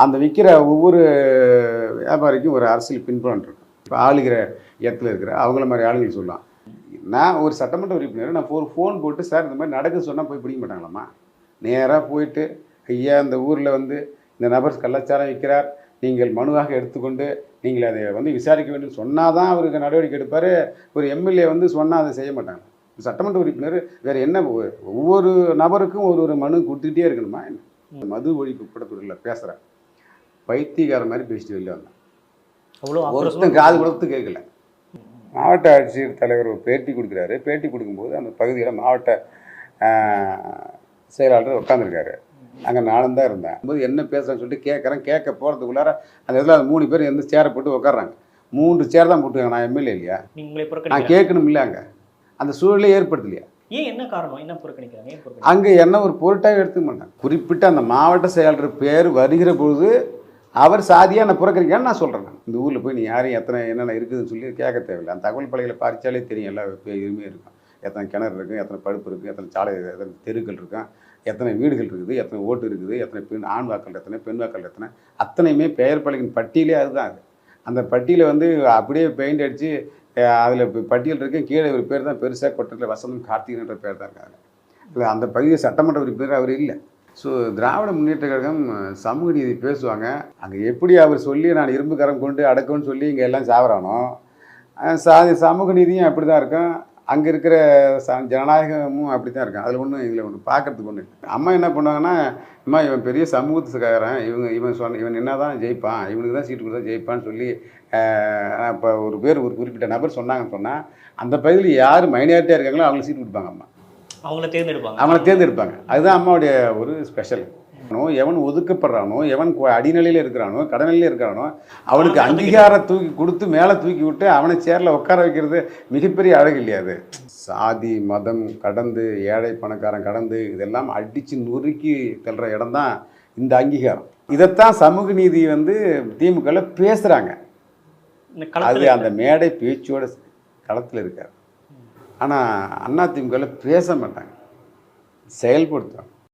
அந்த விற்கிற ஒவ்வொரு வியாபாரிக்கும் ஒரு அரசியல் பின்புலம் இருக்கும். இப்போ ஆளுகிற இடத்துல இருக்கிற அவங்கள மாதிரி ஆளுங்கள் சொல்லலாம். நான் ஒரு சட்டமன்ற உறுப்பினர், நான் ஒரு ஃபோன் போட்டு சார் இந்த மாதிரி நடக்குது சொன்னால் போய் பிடிக்க மாட்டாங்களாம்மா? நேராக போயிட்டு ஐயா இந்த ஊரில் வந்து இந்த நபர் கள்ளச்சாரம் விற்கிறார், நீங்கள் மனுவாக எடுத்துக்கொண்டு நீங்கள் அதை வந்து விசாரிக்க வேண்டும் சொன்னால் தான் அவருக்கு நடவடிக்கை எடுப்பார். ஒரு எம்எல்ஏ வந்து சொன்னால் அதை செய்ய மாட்டாங்க. சட்டமன்ற உறுப்பினர் வேறு என்ன ஒவ்வொரு நபருக்கும் ஒரு ஒரு மனு கொடுத்துக்கிட்டே இருக்கணுமா என்ன? மது ஒழிப்பு கூட்டத்தொடரில் பேசுகிறேன், பைத்தியக்கார மாதிரி பேசிட்டு வெளில வந்தேன். ஒருத்தன் காது கொடுத்து கேட்கல. மாவட்ட ஆட்சியர் தலைவர் ஒரு பேட்டி கொடுக்குறாரு. பேட்டி கொடுக்கும்போது அந்த பகுதியில் மாவட்ட செயலாளர் உட்காந்துருக்காரு. அங்கே நானும் தான் இருந்தேன். போது என்ன பேசுகிறேன்னு சொல்லிட்டு கேட்குறேன். கேட்க போகிறதுக்குள்ளார அந்த இடத்துல அந்த 3 பேர் எந்த சேரை போட்டு உட்காடுறாங்க. 3 சேர் தான் போட்டுருக்காங்க. நான் எம்எல்ஏ இல்லையா? நான் கேட்கணும் இல்லை? அங்கே அந்த சூழலே ஏற்படுத்தலையா? ஏன் என்ன காரணம்? என்ன புறக்கணிக்கிறாங்க? அங்கே என்ன ஒரு பொருட்டாக எடுத்துக்க மாட்டாங்க. குறிப்பிட்ட அந்த மாவட்ட செயலாளர் பேர் வருகிற பொழுது அவர் சாதியாக நான் புறக்கணிக்கான்னு நான் சொல்கிறேன். இந்த ஊரில் போய் நீ யாரையும் எத்தனை என்னென்ன இருக்குதுன்னு சொல்லி கேட்க தேவையில்லை. அந்த தகவல் பலகைகளை பறிச்சாலே தெரியும். எல்லா எதுவுமே இருக்கும். எத்தனை கிணறு இருக்குது, எத்தனை பழுப்பு இருக்குது, எத்தனை சாலை, எத்தனை தெருக்கள் இருக்கும், எத்தனை வீடுகள் இருக்குது, எத்தனை ஓட்டு இருக்குது, எத்தனை பெண் ஆண் வாக்கள் எத்தனை, பெண் வாக்கள் எத்தனை, அத்தனையுமே பெயர் பலகையின் பட்டியலே அதுதான். அது அந்த பட்டியலை வந்து அப்படியே பெயிண்ட் அடித்து அதில் பட்டியல் இருக்கு. கீழே ஒரு பேர் தான் பெருசாக கொட்டத்தில் வசந்தம் கார்த்திகன்ற பேர் தான் இருக்காங்க. இல்லை அந்த பகுதியை சட்டமன்ற உறுப்பினர் அவர் இல்லை. ஸோ திராவிட முன்னேற்ற கழகம் சமூக நீதி பேசுவாங்க. அங்கே எப்படி அவர் சொல்லி நான் இரும்பு கரம் கொண்டு அடக்கும்னு சொல்லி இங்கே எல்லாம் சாவறானோ, சமூக நீதியும் அப்படி தான் இருக்கும். அங்கே இருக்கிற ஜனநாயகமும் அப்படி தான் இருக்கும். அதில் ஒன்றும் இதில் ஒன்று பார்க்கறதுக்கு ஒன்று. அம்மா என்ன பண்ணுவாங்கன்னா, அம்மா இவன் பெரிய சமூகத்துக்காரன், இவன் என்ன தான் ஜெயிப்பான், இவனுக்கு தான் சீட்டு கொடுத்தா ஜெயிப்பான்னு சொல்லி இப்போ ஒரு குறிப்பிட்ட நபர் சொன்னாங்கன்னு சொன்னால் அந்த பகுதியில் யார் மைனாரிட்டியாக இருக்காங்களோ அவங்களுக்கு சீட்டு கொடுப்பாங்க. அம்மா அவங்கள தேர்ந்தெடுப்பாங்க. அதுதான் அம்மாவுடைய ஒரு ஸ்பெஷல். எவன் ஒதுக்கப்படுறானோ, எவன் அடிநிலையில் இருக்கிறானோ, கடநிலையில் இருக்கிறானோ அவனுக்கு அங்கீகாரம் தூக்கி கொடுத்து மேலே தூக்கி விட்டு அவனை சேரில் உட்கார வைக்கிறது மிகப்பெரிய அழகு இல்லையா? அது சாதி மதம் கடந்து, ஏழை பணக்காரன் கடந்து, இதெல்லாம் அடித்து நொறுக்கி தள்ளுற இடம் தான் இந்த அங்கீகாரம். இதைத்தான் சமூக நீதி வந்து திமுகவில் பேசுகிறாங்க. அது அந்த மேடை பேச்சோட களத்தில் இருக்கார். ஆனால் அதிமுகவில் பேச மாட்டாங்க, செயல்படுத்துவாங்க.